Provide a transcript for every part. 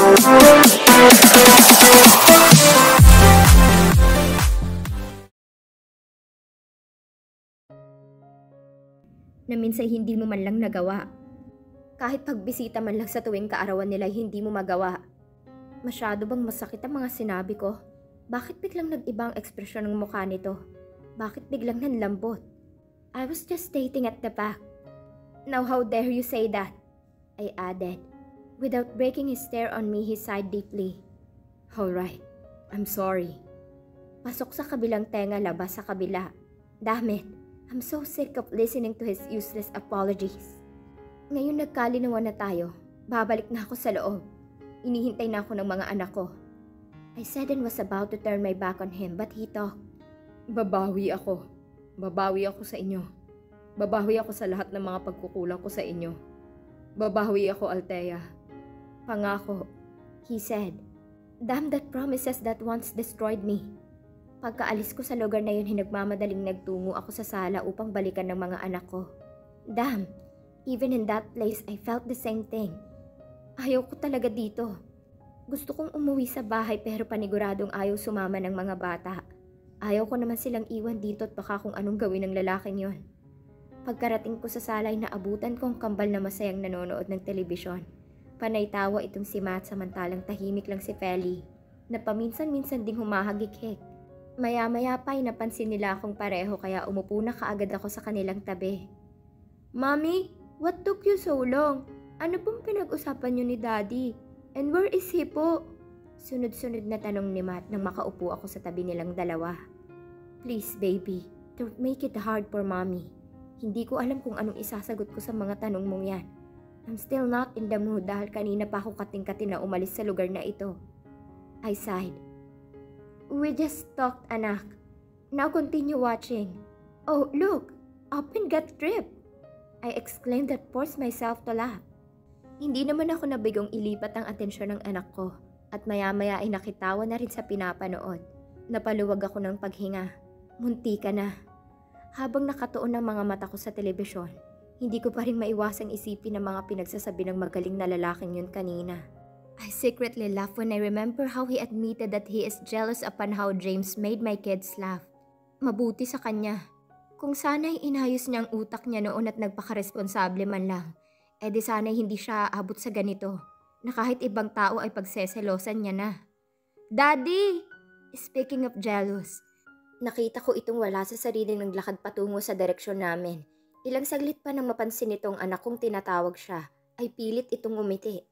Na minsan hindi mo man lang nagawa. Kahit pagbisita man lang sa tuwing kaarawan nila hindi mo magawa. Masyado bang masakit ang mga sinabi ko? Bakit biglang nag-iba ang ekspresyon ng mukha nito? Bakit biglang nanlambot? I was just stating at the back. Now how dare you say that? I added. Without breaking his stare on me, he sighed deeply. Alright, I'm sorry. Pasok sa kabilang tenga, labas sa kabila. Damn it, I'm so sick of listening to his useless apologies. Ngayon nagkalinawan na tayo. Babalik na ako sa loob. Inihintay na ako ng mga anak ko. I said and was about to turn my back on him, but he talked. Babawi ako. Babawi ako sa inyo. Babawi ako sa lahat ng mga pagkukulang ko sa inyo. Babawi ako, Althea. Pangako, he said. Damn, that promises that once destroyed me. Pagkaalis ko sa lugar na yun, hinagmamadaling nagtungo ako sa sala upang balikan ng mga anak ko. Damn, even in that place, I felt the same thing. Ayaw ko talaga dito. Gusto kong umuwi sa bahay pero paniguradong ayaw sumama ng mga bata. Ayaw ko naman silang iwan dito at baka kung anong gawin ng lalaking yon. Pagkarating ko sa sala ay naabutan kong kambal na masayang nanonood ng telebisyon. Panay tawa itong si Matt samantalang tahimik lang si Feli na paminsan-minsan ding humahagik-hik. Maya-maya pa ay napansin nila akong pareho kaya umupo na kaagad ako sa kanilang tabi. Mommy, what took you so long? Ano pong pinag-usapan niyo ni Daddy? And where is he po? Sunod-sunod na tanong ni Matt nang makaupo ako sa tabi nilang dalawa. Please baby, don't make it hard for mommy. Hindi ko alam kung anong isasagot ko sa mga tanong mong yan. I'm still not in the mood dahil kanina pa ako kating-kati na umalis sa lugar na ito. I sighed. We just talked, anak. Now continue watching. Oh, look! Open got trip! I exclaimed that forced myself to laugh. Hindi naman ako nabigong ilipat ang atensyon ng anak ko at maya-maya ay nakitawa na rin sa pinapanood. Napaluwag ako ng paghinga. Munti ka na. Habang nakatuon ang mga mata ko sa telebisyon, hindi ko pa rin maiwasang isipin ang mga pinagsasabi ng magaling na lalaking yun kanina. I secretly laugh when I remember how he admitted that he is jealous upon how James made my kids laugh. Mabuti sa kanya. Kung sana'y inayos niya ang utak niya noon at nagpakaresponsable man lang, di sana'y hindi siya aabot sa ganito, na kahit ibang tao ay pagseselosan niya na. Daddy! Speaking of jealous, nakita ko itong wala sa sariling naglakad patungo sa direksyon namin. Ilang saglit pa nang mapansin itong anak kong tinatawag siya, ay pilit itong ngumiti.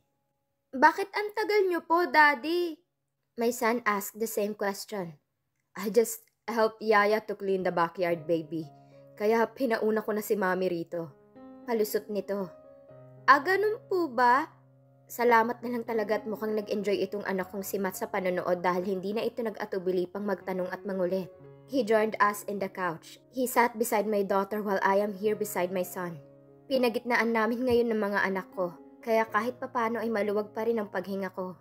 Bakit ang tagal niyo po, Daddy? My son asked the same question. I just helped Yaya to clean the backyard, baby. Kaya pinauna ko na si Mami rito. Palusot nito. Ganun po ba? Salamat na lang talaga at mukhang nag-enjoy itong anak kong si Matt sa panonood dahil hindi na ito nag-atubili pang magtanong at mangulit. He joined us in the couch. He sat beside my daughter while I am here beside my son. Pinagitnaan namin ngayon ng mga anak ko, kaya kahit papano ay maluwag pa rin ang paghinga ko.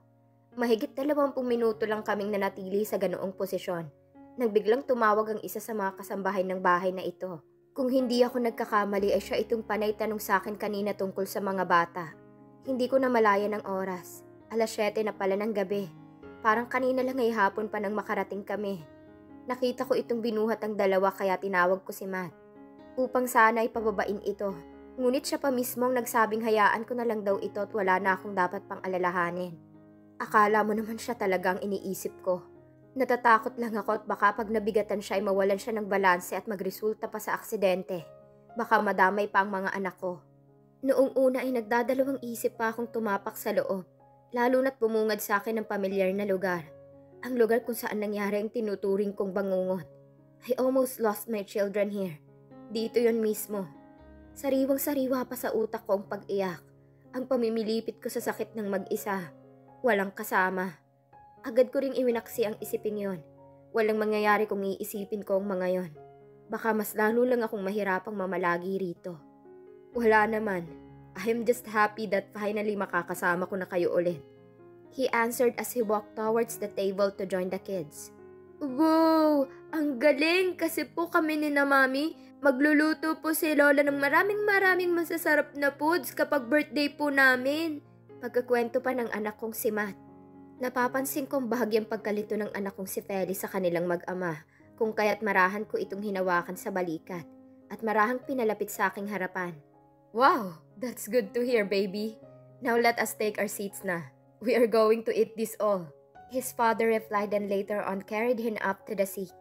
Mahigit 20 minuto lang kaming nanatili sa ganoong posisyon. Nang biglang tumawag ang isa sa mga kasambahay ng bahay na ito. Kung hindi ako nagkakamali ay siya itong panay tanong sa akin kanina tungkol sa mga bata. Hindi ko na malaya ng oras. 7:00 na pala ng gabi. Parang kanina lang ay hapon pa nang makarating kami. Nakita ko itong binuhat ang dalawa kaya tinawag ko si Matt. Upang sana ay pababain ito. Ngunit siya pa mismo ang nagsabing hayaan ko na lang daw ito at wala na akong dapat pang alalahanin. Akala mo naman siya talagang iniisip ko. Natatakot lang ako at baka pag nabigatan siya ay mawalan siya ng balanse at magresulta pa sa aksidente. Baka madamay pa ang mga anak ko. Noong una ay nagdadalawang isip pa akong tumapak sa loob, lalo na't bumungad sa akin ang pamilyar na lugar. Ang lugar kung saan nangyari ang tinuturing kong bangungot. I almost lost my children here. Dito yon mismo. Sariwang-sariwa pa sa utak ko ang pag-iyak. Ang pamimilipit ko sa sakit ng mag-isa. Walang kasama. Agad ko ring iwinaksi ang isipin yon. Walang mangyayari kung iisipin ko ang mga yon. Baka mas lalo lang akong mahirapang mamalagi rito. Wala naman. I am just happy that finally makakasama ko na kayo ulit. He answered as he walked towards the table to join the kids. Wow! Ang galing! Kasi po kami ni na Mami, magluluto po si Lola ng maraming masasarap na foods kapag birthday po namin. Pagkakwento pa ng anak kong si Matt. Napapansin kong bahagyang pagkalito ng anak kong si Feli sa kanilang mag-ama, kung kaya't marahan ko itong hinawakan sa balikat at marahang pinalapit sa aking harapan. Wow, that's good to hear, baby. Now let us take our seats na. We are going to eat this all. His father replied and later on carried him up to the seat.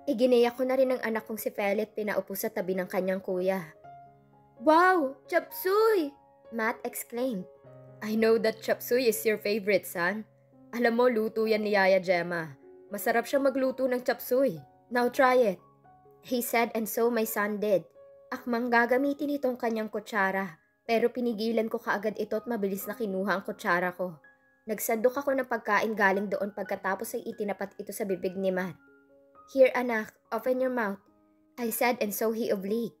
Iginaya ko na rin ang anak kong si Feli at pinaupo sa tabi ng kanyang kuya. Wow, chop suey! Matt exclaimed. I know that chop suey is your favorite, son. Alam mo, luto yan ni Yaya Gemma. Masarap siya magluto ng chop suey. Now try it. He said and so my son did. Akmang gagamitin itong kanyang kutsara, pero pinigilan ko kaagad ito at mabilis na kinuha ang kutsara ko. Nagsandok ako ng pagkain galing doon pagkatapos ay itinapat ito sa bibig ni Matt. Here anak, open your mouth. I said and so he obliqued.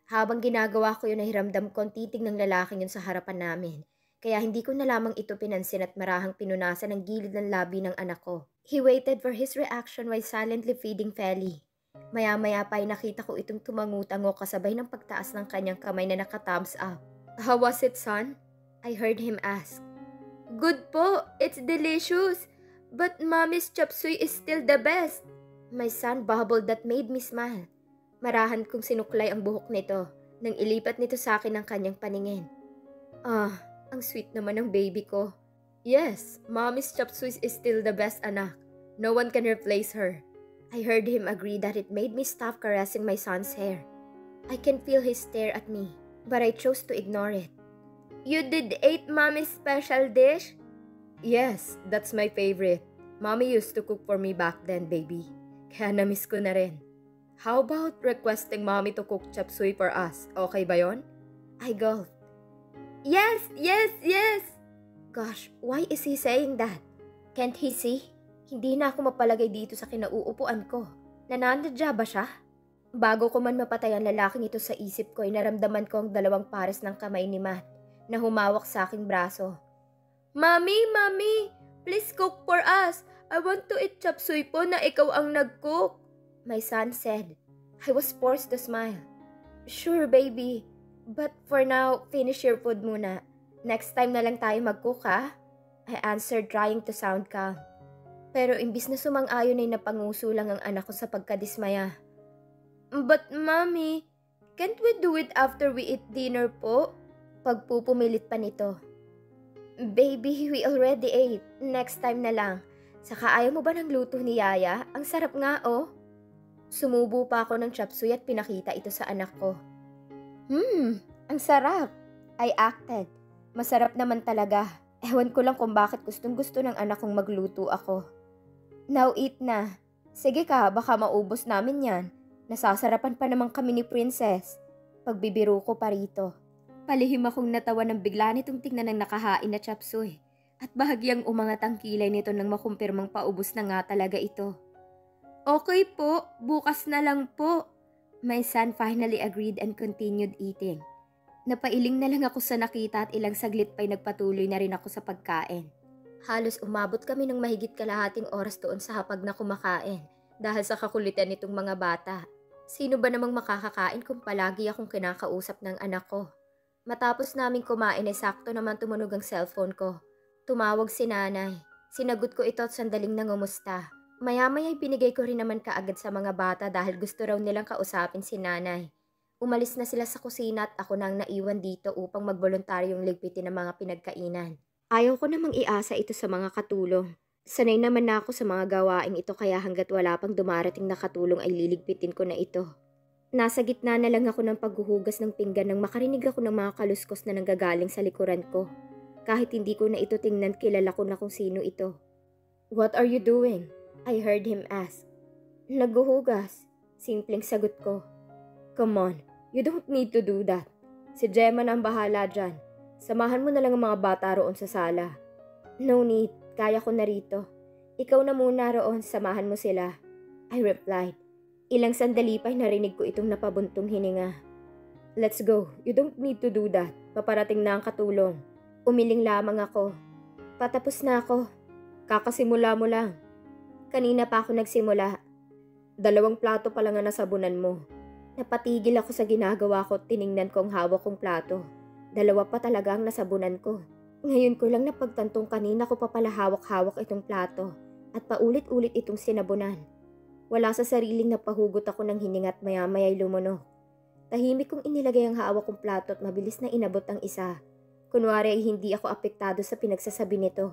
Habang ginagawa ko yun ay hiramdam ko ang titig ng lalaking yun sa harapan namin. Kaya hindi ko na lamang ito pinansin at marahang pinunasan ang gilid ng labi ng anak ko. He waited for his reaction while silently feeding Feli. Maya-maya pa ay nakita ko itong tumangutango kasabay ng pagtaas ng kanyang kamay na naka-thumbs up. How was it, son? I heard him ask. Good po, it's delicious. But mommy's chop suey is still the best. My son babbled that made me smile. Marahan kong sinuklay ang buhok nito nang ilipat nito sa akin ang kanyang paningin. Ang sweet naman ng baby ko. Yes, mommy's chop suey is still the best, anak. No one can replace her. I heard him agree that it made me stop caressing my son's hair. I can feel his stare at me, but I chose to ignore it. You did eat mommy's special dish? Yes, that's my favorite. Mommy used to cook for me back then, baby. Kaya na-miss ko na rin. How about requesting mommy to cook chop suey for us? Okay ba yon? I gulped. Yes, yes, yes! Gosh, why is he saying that? Can't he see? Hindi na ako mapalagay dito sa kinauupuan ko. Nananadya ba siya? Bago ko man mapatay ang lalaking ito sa isip ko ay naramdaman ko ang dalawang pares ng kamay ni Matt na humawak sa aking braso. Mommy, mommy! Please cook for us! I want to eat chop suey po na ikaw ang nag-cook! My son said. I was forced to smile. Sure, baby. But for now, finish your food muna. Next time na lang tayo mag-cook, ha? I answered trying to sound calm. Pero imbis na sumang-ayon ay napanguso lang ang anak ko sa pagkadismaya. But mommy, can't we do it after we eat dinner po? Pagpupumilit pa nito. Baby, we already ate. Next time na lang. Saka ayaw mo ba ng luto ni Yaya? Ang sarap nga, oh. Sumubo pa ako ng chop suey at pinakita ito sa anak ko. Ang sarap. I acted. Masarap naman talaga. Ewan ko lang kung bakit gustong-gusto ng anak kong magluto ako. Now eat na. Sige ka, baka maubos namin yan. Nasasarapan pa naman kami ni Princess. Pagbibiro ko pa rito. Palihim akong natawa ng bigla nitong tingnan ng nakahain na chop suey. At bahagyang umangat ang kilay nito nang makumpirmang paubos na nga talaga ito. Okay po, bukas na lang po. My son finally agreed and continued eating. Napailing na lang ako sa nakita at ilang saglit pa'y nagpatuloy na rin ako sa pagkain. Halos umabot kami ng mahigit kalahating oras doon sa hapag na kumakain dahil sa kakulitan nitong mga bata. Sino ba namang makakakain kung palagi akong kinakausap ng anak ko? Matapos naming kumain ay sakto naman tumunog ang cellphone ko. Tumawag si nanay. Sinagot ko ito at sandaling nangumusta. Maya-maya binigay ko rin naman kaagad sa mga bata dahil gusto raw nilang kausapin si nanay. Umalis na sila sa kusina at ako nang naiwan dito upang magboluntaryong ligpitin ang mga pinagkainan. Ayaw ko namang iasa ito sa mga katulong. Sanay naman na ako sa mga gawaing ito kaya hanggat wala pang dumarating na katulong ay liligpitin ko na ito. Nasa gitna na lang ako ng paghuhugas ng pinggan nang makarinig ako ng mga kaluskos na nanggagaling sa likuran ko. Kahit hindi ko na ito tingnan, kilala ko na kung sino ito. What are you doing? I heard him ask. Naghuhugas. Simpleng sagot ko. Come on, you don't need to do that. Si Gemma na ang bahala dyan. Samahan mo na lang ang mga bata roon sa sala. No need, kaya ko na rito. Ikaw na muna roon, samahan mo sila. I replied. Ilang sandali pa'y narinig ko itong napabuntong hininga. Let's go, you don't need to do that. Paparating na ang katulong. Umiling lamang ako. Patapos na ako. Kakasimula mo lang. Kanina pa ako nagsimula. 2 plato pa lang ang nasabunan mo. Napatigil ako sa ginagawa ko at tiningnan ko ang hawak kong plato. 2 pa talaga ang nasabunan ko. Ngayon ko lang napagtantong kanina ko pa pala hawak-hawak itong plato at paulit-ulit itong sinabunan. Wala sa sariling napahugot ako ng hininga at maya-maya'y lumunok. Tahimik kong inilagay ang hawak kong plato at mabilis na inabot ang isa. Kunwari ay hindi ako apektado sa pinagsasabi nito.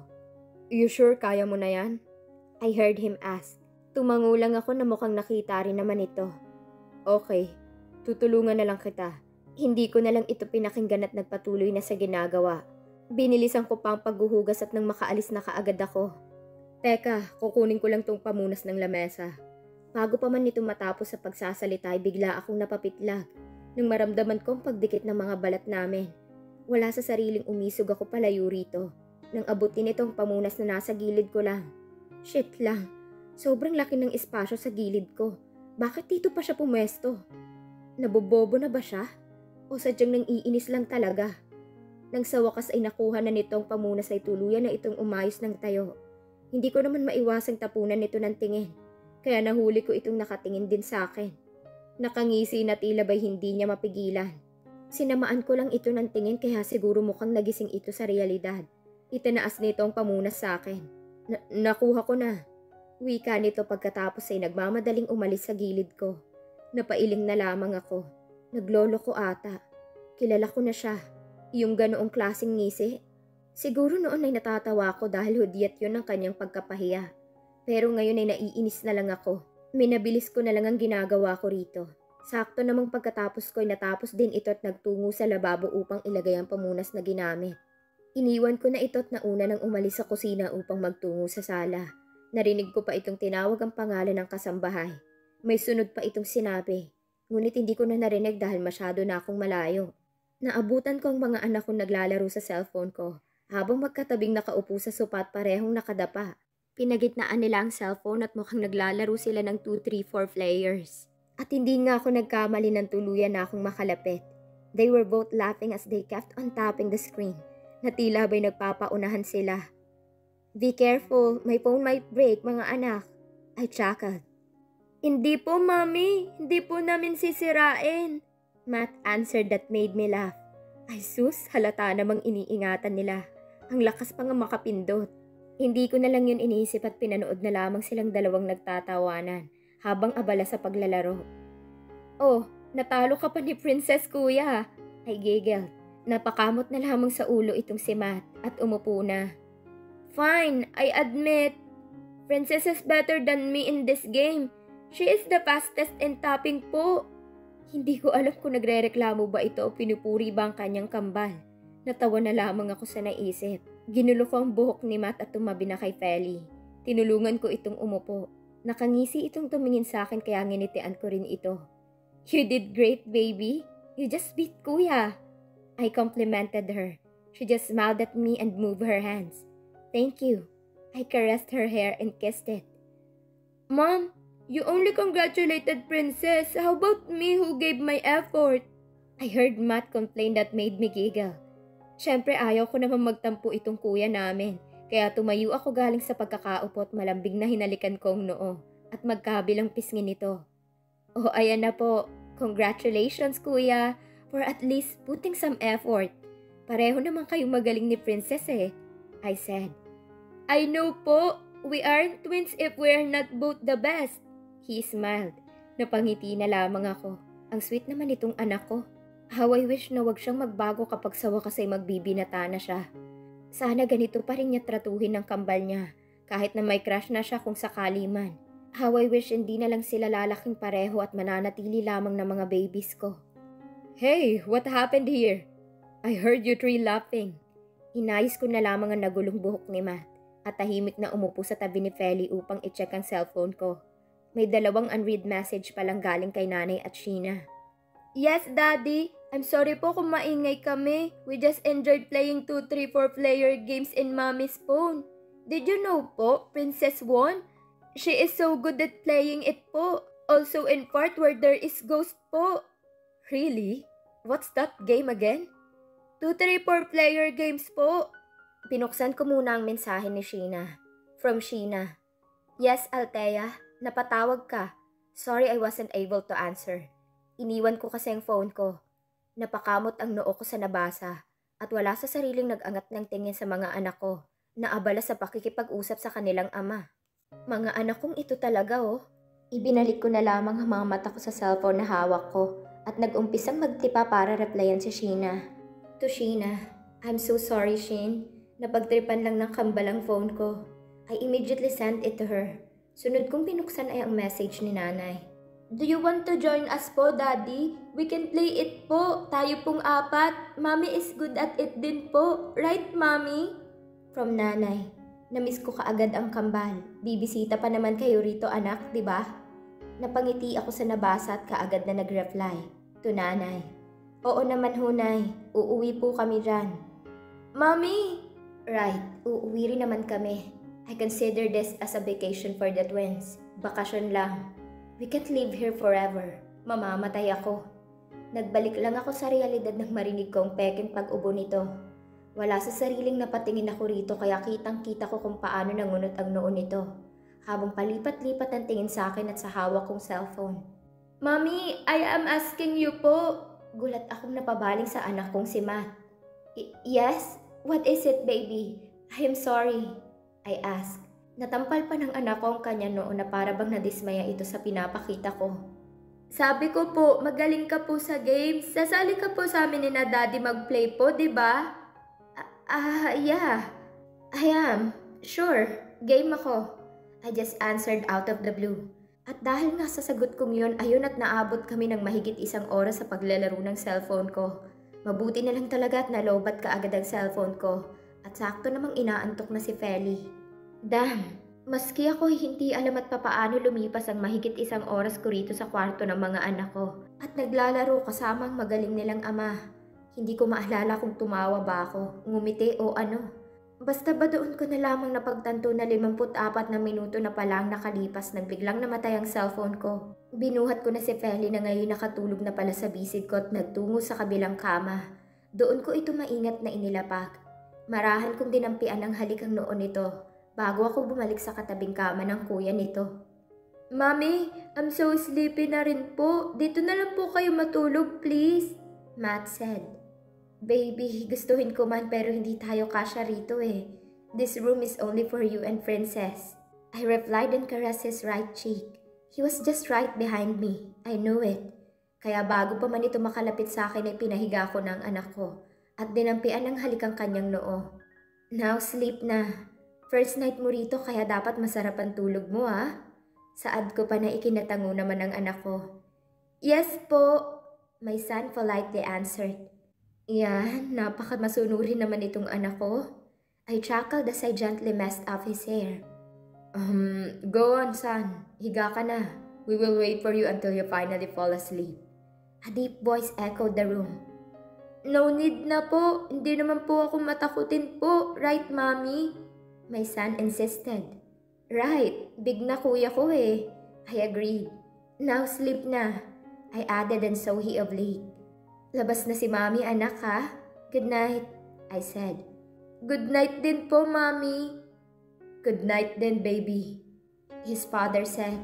You sure kaya mo na yan? I heard him ask. Tumango lang ako na mukhang nakita rin naman ito. Okay, tutulungan na lang kita. Hindi ko na lang ito pinakinggan at nagpatuloy na sa ginagawa. Binilisan ko pa ang paghuhugas at nang makaalis na kaagad ako. Teka, kukunin ko lang tong pamunas ng lamesa. Bago pa man nito matapos sa pagsasalita ay bigla akong napapitlag nang maramdaman ko ang pagdikit ng mga balat namin. Wala sa sariling umisog ako palayo rito nang abutin itong pamunas na nasa gilid ko lang. Shit lang, sobrang laki ng espasyo sa gilid ko. Bakit dito pa siya pumwesto? Nabobobo na ba siya? O sadyang nang iinis lang talaga? Nang sa wakas ay nakuha na nitong pamunas ay tuluyan na itong umayos ng tayo. Hindi ko naman maiwasang tapunan nito ng tingin. Kaya nahuli ko itong nakatingin din sa akin. Nakangisi na tila ba'y hindi niya mapigilan. Sinamaan ko lang ito ng tingin kaya siguro mukhang nagising ito sa realidad. Itinaas nito ang pamunas sa akin. Nakuha ko na. Wika nito pagkatapos ay nagmamadaling umalis sa gilid ko. Napailing na lamang ako. Naglolo ko ata. Kilala ko na siya. Yung ganoong klaseng ngisi. Siguro noon ay natatawa ko dahil hudyat yun ang kanyang pagkapahiya. Pero ngayon ay naiinis na lang ako. Minabilis ko na lang ang ginagawa ko rito. Sakto namang pagkatapos ko ay natapos din ito at nagtungo sa lababo upang ilagay ang pamunas na ginamit. Iniwan ko na ito at nauna nang umalis sa kusina upang magtungo sa sala. Narinig ko pa itong tinawag ang pangalan ng kasambahay. May sunod pa itong sinabi. Ngunit hindi ko na narinig dahil masyado na akong malayo. Naabutan ko ang mga anak kong naglalaro sa cellphone ko habang magkatabing nakaupo sa sopa at parehong nakadapa. Pinagitnaan nila ang cellphone at mukhang naglalaro sila ng 2, 3, 4 players. At hindi nga ako nagkamali ng tuluyan na akong makalapit. They were both laughing as they kept on tapping the screen. Na tila ba'y nagpapaunahan sila. Be careful, my phone might break mga anak. I chuckled. Hindi po mami, hindi po namin sisirain. Matt answered that made me laugh. Ay sus, halata namang iniingatan nila. Ang lakas pa nga makapindot. Hindi ko na lang yun iniisip at pinanood na lamang silang dalawang nagtatawanan habang abala sa paglalaro. Oh, natalo ka pa ni Princess Kuya. I giggled. Napakamot na lamang sa ulo itong si Matt at umupo na. Fine, I admit. Princess is better than me in this game. She is the fastest in tapping po. Hindi ko alam kung nagrereklamo ba ito o pinupuri ba ang kanyang kambal. Natawa na lamang ako sa naisip. Ginulo ko ang buhok ni Matt at tumabi na kay Feli. Tinulungan ko itong umupo. Nakangisi itong tumingin sa akin kaya nginitian ko rin ito. You did great, baby. You just beat Kuya. I complimented her. She just smiled at me and moved her hands. Thank you. I caressed her hair and kissed it. Mom, you only congratulated Princess. How about me who gave my effort? I heard Matt complain that made me giggle. Siyempre ayaw ko naman magtampo itong kuya namin. Kaya tumayo ako galing sa pagkakaupo at malambing na hinalikan ko ang noo at magkabilang pisngin ito. Oh, ayan na po. Congratulations kuya for at least putting some effort. Pareho naman kayong magaling ni Princess eh, I said. I know po. We aren't twins if we're not both the best. He smiled. Napangiti na lamang ako. Ang sweet naman itong anak ko. How I wish na wag siyang magbago kapag sa wakas ay magbibinata na siya. Sana ganito pa rin niya tratuhin ng kambal niya, kahit na may crush na siya kung sakali man. How I wish hindi na lang sila lalaking pareho at mananatili lamang ng mga babies ko. Hey, what happened here? I heard you three laughing. Inayos ko na lamang ang nagulong buhok ni Matt at tahimik na umupo sa tabi ni Feli upang i-check ang cellphone ko. May dalawang unread message palang galing kay Nanay at Sheena. Yes, Daddy. I'm sorry po kung maingay kami. We just enjoyed playing 2, 3, 4 player games in Mommy's phone. Did you know po, Princess won? She is so good at playing it po. Also in part where there is ghost po. Really? What's that game again? 2, 3, 4 player games po. Binuksan ko muna ang mensahe ni Sheena. From Sheena. Yes, Althea. Napatawag ka. Sorry I wasn't able to answer. Iniwan ko kasi ang phone ko. Napakamot ang noo ko sa nabasa at wala sa sariling nag-angat ng tingin sa mga anak ko na abala sa pakikipag-usap sa kanilang ama. Mga anak kong ito talaga oh. Ibinalik ko na lamang ang mga mata ko sa cellphone na hawak ko at nag-umpisang magtipa para replyan si Sheena. To Sheena, I'm so sorry Shane. Napagtripan lang ng kambalang phone ko. I immediately sent it to her. Sunod kong binuksan ay ang message ni nanay. Do you want to join us po, Daddy? We can play it po. Tayo pong apat. Mommy is good at it din po. Right, Mommy? From nanay. Namiss ko kaagad ang kambal. Bibisita pa naman kayo rito, anak, di ba? Napangiti ako sa nabasa at kaagad na nag-reply. To nanay. Oo naman, hunay. Uuwi po kami dyan. Mommy! Right, uuwi rin naman kami. I consider this as a vacation for the twins. Bakasyon lang. We can't live here forever. Mamamatay ako. Nagbalik lang ako sa realidad nang marinig ko ang peking pag-ubo nito. Wala sa sariling napatingin ako rito kaya kitang-kita ko kung paano nangunot ang noo nito. Habang palipat-lipat ang tingin sa akin at sa hawak kong cellphone. Mommy, I am asking you po. Gulat akong napabaling sa anak kong si Matt. Yes? What is it, baby? I am sorry. I asked. Natampal pa ng anak ko ang kanya noon na para bang nadismaya ito sa pinapakita ko. Sabi ko po, magaling ka po sa games. Sasali ka po sa amin ni na Daddy mag-play po, di ba? Yeah. I am. Sure. Game ako. I just answered out of the blue. At dahil nga sa sagot kong yun, ayun at naabot kami ng mahigit 1 oras sa paglalaro ng cellphone ko. Mabuti na lang talaga at nalobat kaagad ang cellphone ko. At sakto namang inaantok na si Feli. Damn! Maski ako hindi alam at papaano lumipas ang mahigit 1 oras ko rito sa kwarto ng mga anak ko. At naglalaro kasama ang magaling nilang ama. Hindi ko maalala kung tumawa ba ako, ngumiti o ano. Basta ba doon ko na lamang napagtanto na 54 na minuto na palang nakalipas nang biglang namatay ang cellphone ko. Binuhat ko na si Feli na ngayon nakatulog na pala sa bisig ko at nagtungo sa kabilang kama. Doon ko ito maingat na inilapak. Marahan kong dinampian ang halik ang noon nito bago ako bumalik sa katabing kama ng kuya nito. Mommy, I'm so sleepy na rin po. Dito na lang po kayo matulog, please. Matt said. Baby, gustuhin ko man pero hindi tayo kasya rito eh. This room is only for you and Princess. I replied and caressed his right cheek. He was just right behind me. I knew it. Kaya bago pa man ito makalapit sa akin ay pinahiga ko ng anak ko at dinampian ng halik ang kanyang noo. Now sleep na. First night mo rito kaya dapat masarap ang tulog mo ah. Saad ko pa na ikinatango naman ng anak ko. Yes po, my son politely answered. Yan, napakamasunirin naman itong anak ko. I chuckled as I gently messed up his hair. Go on son, higa ka na. We will wait for you until you finally fall asleep. A deep voice echoed the room. No need na po, hindi naman po ako matakutin po, right mommy? My son insisted. Right, big na kuya ko eh. I agreed. Now sleep na. I added and so he obeyed. Labas na si Mommy, anak ha? Good night, I said. Good night din po, Mommy. Good night din, baby. His father said.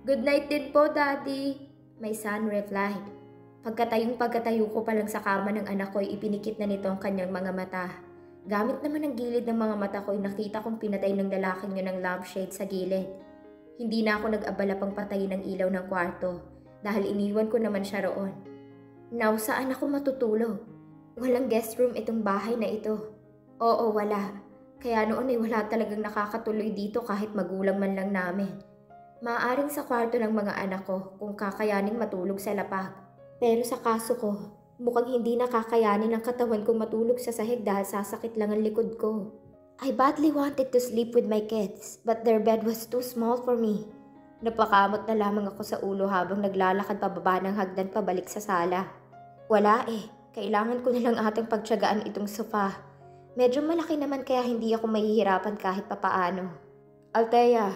Good night din po, Daddy. My son replied. Pagkatayo ko pa lang sa kama ng anak ko ay ipinikit na nito ang kanyang mga mata. Gamit naman ang gilid ng mga mata ko ay nakita kong pinatay ng lalaking yun ng lampshade sa gilid. Hindi na ako nag-abala pang patayin ng ilaw ng kwarto dahil iniwan ko naman siya roon. Now, saan ako matutulog? Walang guest room itong bahay na ito. Oo, wala. Kaya noon ay wala talagang nakakatuloy dito kahit magulang man lang namin. Maaaring sa kwarto ng mga anak ko kung kakayaning matulog sa lapag. Pero sa kaso ko, mukhang hindi nakakayanin ang katawan kong matulog sa sahig dahil sasakit lang ang likod ko. I badly wanted to sleep with my kids, but their bed was too small for me. Napakamot na lamang ako sa ulo habang naglalakad pababa ng hagdan pabalik sa sala. Wala eh, kailangan ko na lang atang pagtiyagaan itong sofa. Medyo malaki naman kaya hindi ako mahihirapan kahit papaano. Althea,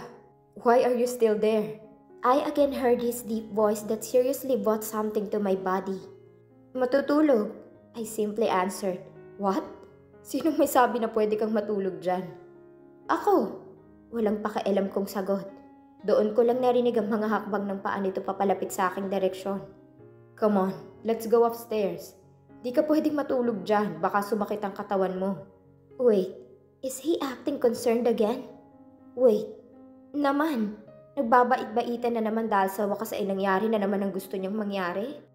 why are you still there? I again heard his deep voice that seriously brought something to my body. Matutulog, I simply answered. What? Sinong may sabi na pwede kang matulog dyan? Ako. Walang pakialam kong sagot. Doon ko lang narinig ang mga hakbang ng paa nito papalapit sa aking direksyon. Come on, let's go upstairs. Di ka pwedeng matulog dyan, baka sumakit ang katawan mo. Wait, is he acting concerned again? Wait, naman, nagbabait-baitan na naman dahil sa wakas ay nangyari na naman ang gusto niyang mangyari?